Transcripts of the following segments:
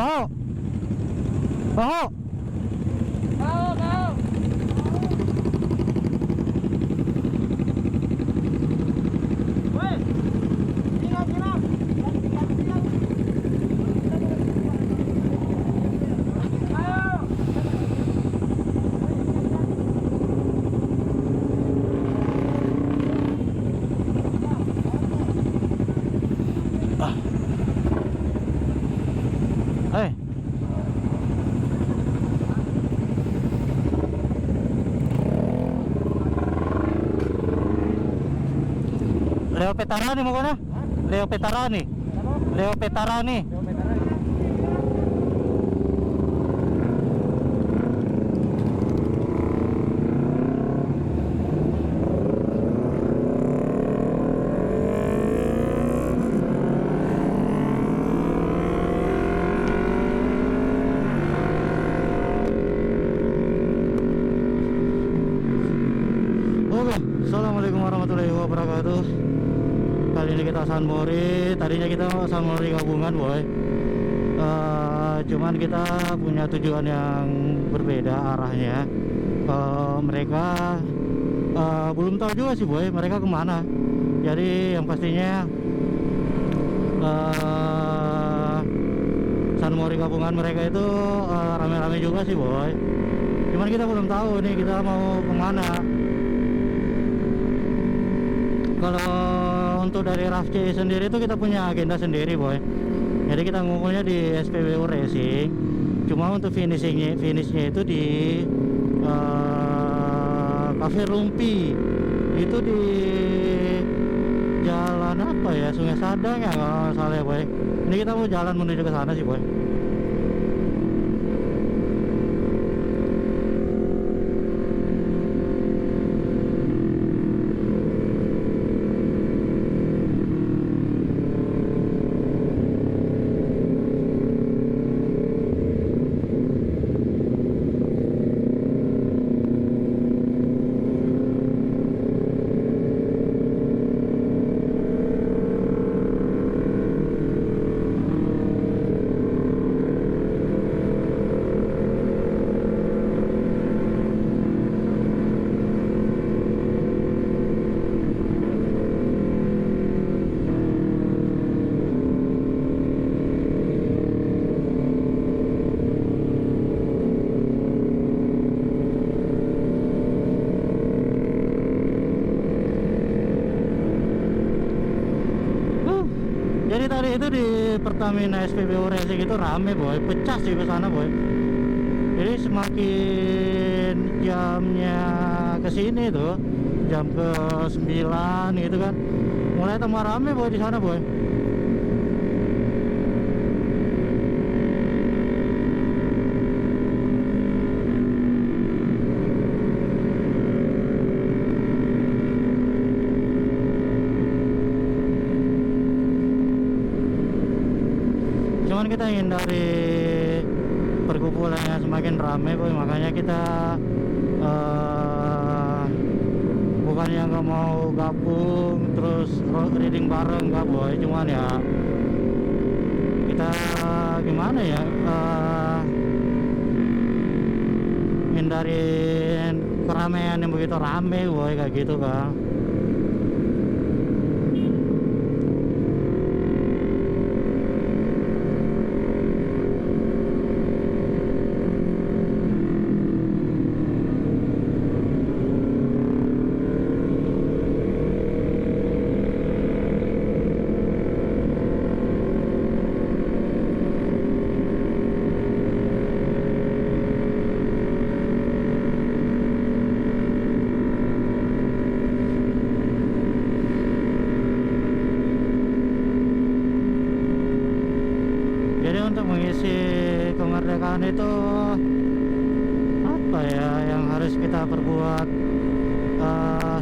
Oh. Oh. Kau. Woi, ingat. Ayo. Hey. Leo Petarani mau kemana? Leo Petarani. Leo Petarani. Oke, assalamualaikum warahmatullahi wabarakatuh. Kali ini kita San Mori. Tadinya kita San Mori gabungan, boy. Cuman kita punya tujuan yang berbeda arahnya. Mereka belum tahu juga sih, boy, mereka kemana. Jadi yang pastinya San Mori gabungan mereka itu rame-rame juga sih, boy. Cuman kita belum tahu nih kita mau kemana. Kalau untuk dari RAFC sendiri itu kita punya agenda sendiri, boy. Jadi kita ngumpulnya di SPBU Racing. Cuma untuk finishnya itu di Cafe Rumpi. Itu di jalan apa ya? Sungai Sadang ya kalau salah ya, boy. Ini kita mau jalan menuju ke sana sih, boy. Jadi tadi itu di Pertamina SPBU Racing itu rame, boy, pecah sih ke sana, boy. Jadi semakin jamnya kesini tuh, jam ke 9 gitu kan, mulai tambah rame, boy, di sana, boy. Cuman kita hindari perkumpulan yang semakin ramai, boy. Makanya kita bukan yang nggak mau gabung terus reading bareng, nggak, boy. Cuman ya kita gimana ya, hindarin keramaian yang begitu rame, boy, kayak gitu kan. Untuk mengisi kemerdekaan itu apa ya yang harus kita perbuat,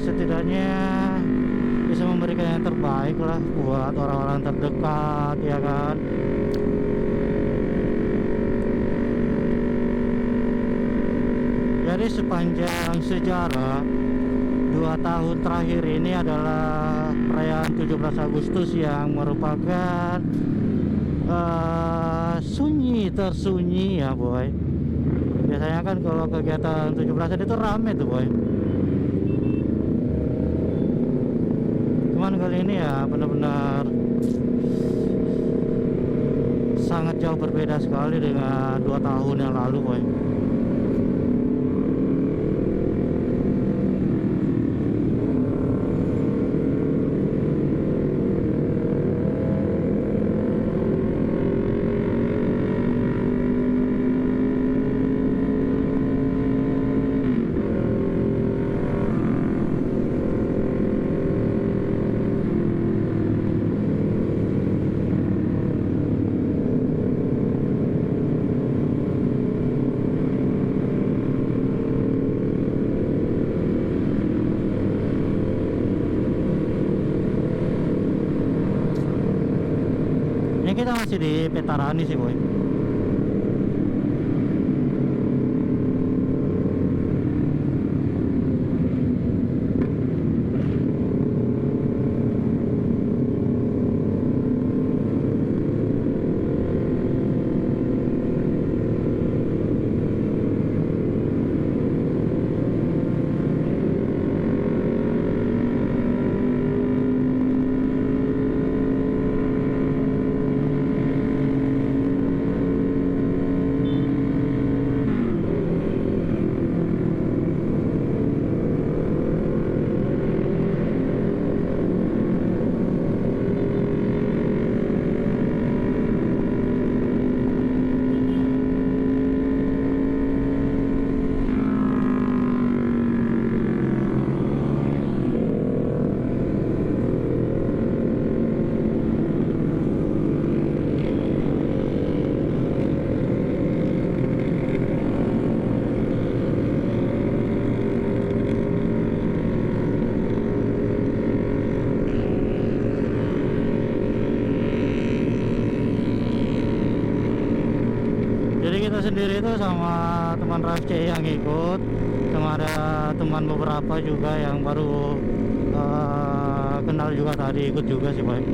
setidaknya bisa memberikan yang terbaik lah buat orang-orang terdekat, ya kan. Jadi sepanjang sejarah 2 tahun terakhir ini adalah perayaan 17 Agustus yang merupakan sunyi, tersunyi ya boy. Biasanya kan kalau kegiatan 17-an itu rame tuh boy. Cuman kali ini ya benar-benar sangat jauh berbeda sekali dengan 2 tahun yang lalu boy. Ini kita masih di Petarani sih boy. Jadi kita sendiri itu sama teman Rafce yang ikut, sama ada teman beberapa juga yang baru kenal juga tadi ikut juga sih boy.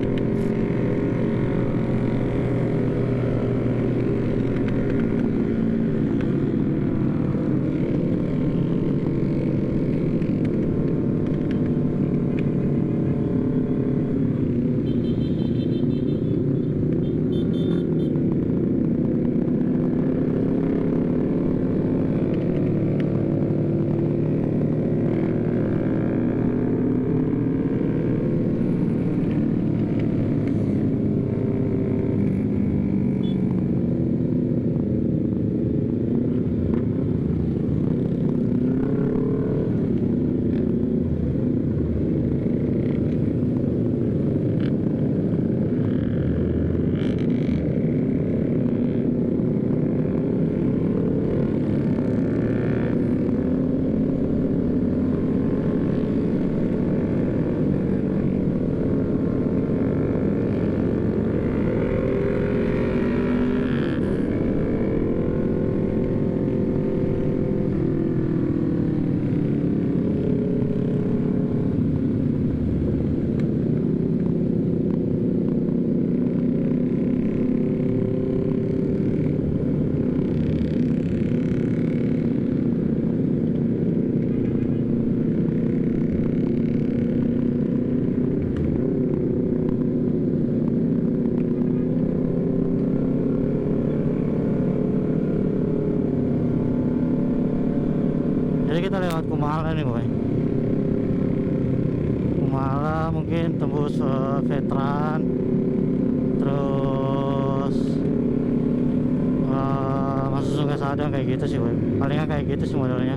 Jadi kita lewat Kumala nih boy. Kumala mungkin tembus Veteran, terus masuk Sungai Sadang kayak gitu sih boy. Palingan kayak gitu sih modelnya.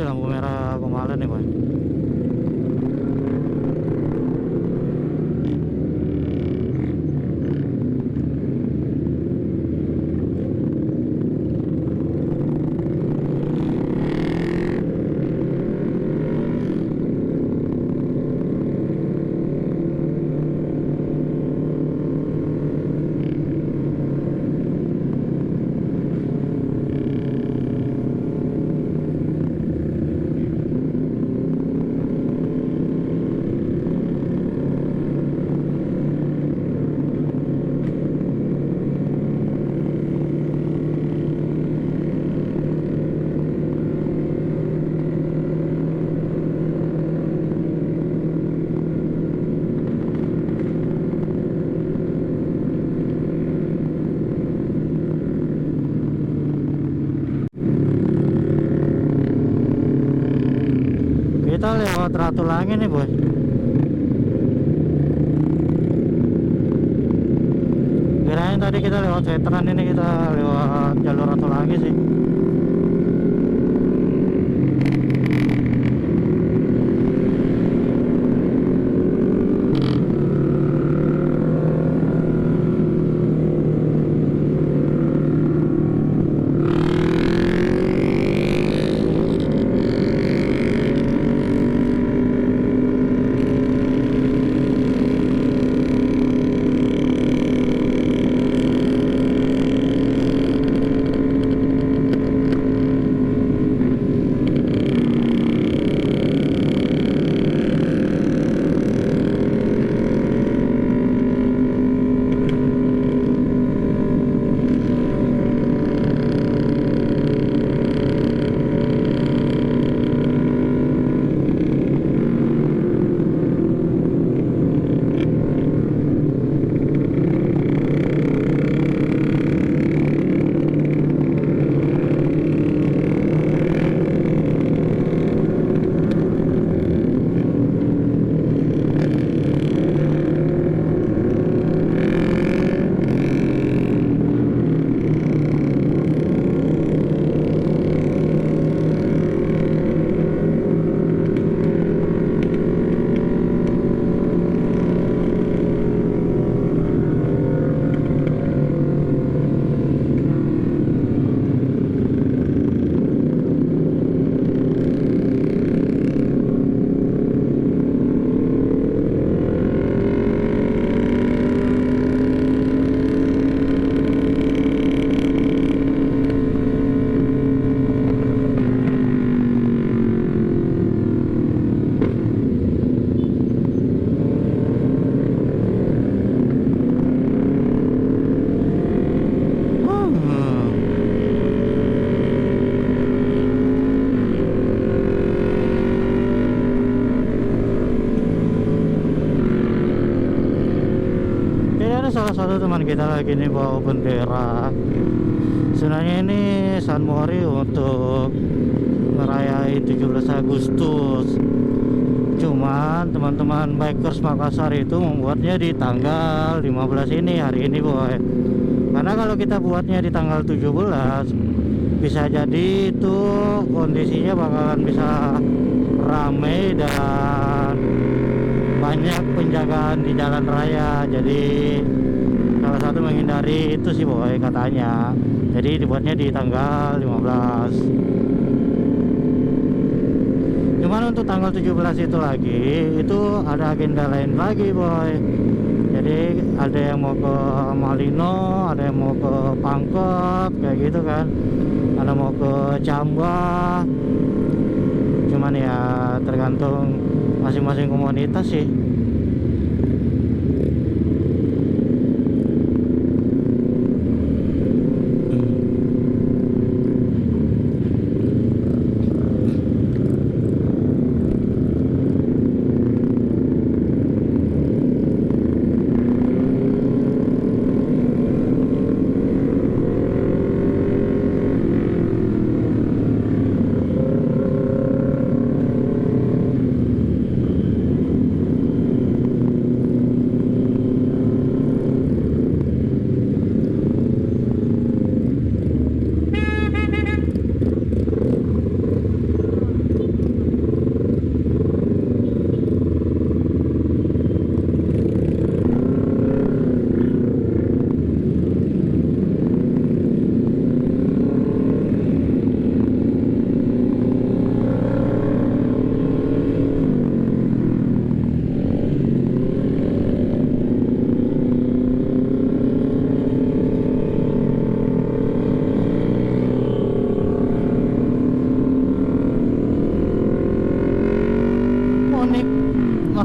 lampu merah kemarin nih boy. Kita lewat Ratu Langit nih boy. Kirain tadi kita lewat veteran, ini kita lewat jalur Ratu Langit sih. Salah satu teman kita lagi nih bawa bendera. Sebenarnya ini San Mori untuk ngerayain 17 Agustus. Cuman teman-teman bikers Makassar itu membuatnya di tanggal 15 ini, hari ini boy. Karena kalau kita buatnya di tanggal 17, bisa jadi itu kondisinya bakalan bisa ramai dan banyak penjagaan di jalan raya. Jadi salah satu menghindari itu sih boy katanya. Jadi dibuatnya di tanggal 15. Cuman untuk tanggal 17 itu lagi, itu ada agenda lain lagi boy. Jadi ada yang mau ke Malino, ada yang mau ke Pangkep kayak gitu kan, ada mau ke Camba. Cuman ya tergantung masing-masing komunitas sih.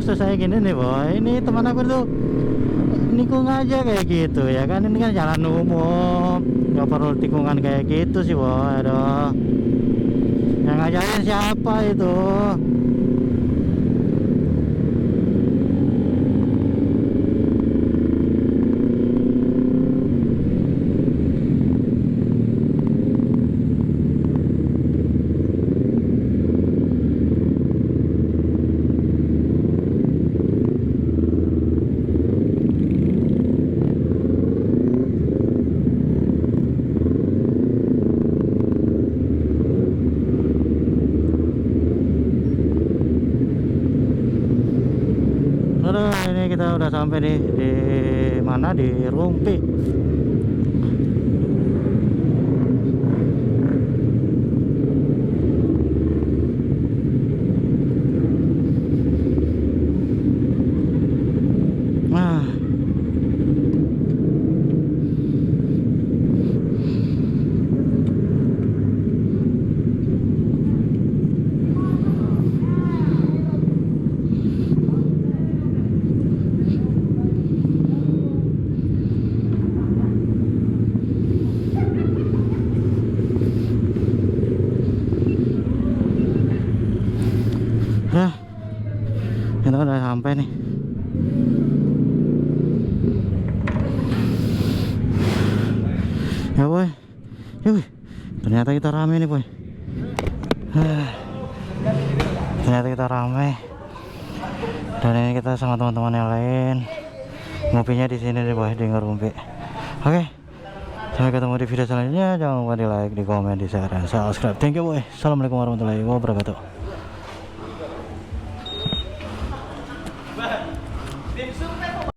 maksud saya gini nih boy, ini teman aku tuh nikung aja kayak gitu ya kan, ini kan jalan umum, nggak perlu tikungan kayak gitu sih boy. Aduh, yang ngajarin siapa itu? Aduh, ini kita udah sampai nih di mana, di Rumpi. Nah, nah, kita udah sampai nih. Ya boy, yuk, ternyata kita rame nih boy. Ternyata kita rame. Dan ini kita sama teman-teman yang lain ngopinya di sini deh boy, di Ngerumpi. Oke, sampai ketemu di video selanjutnya. Jangan lupa di like, di komen, di share, dan subscribe. Thank you boy. Assalamualaikum warahmatullahi wabarakatuh.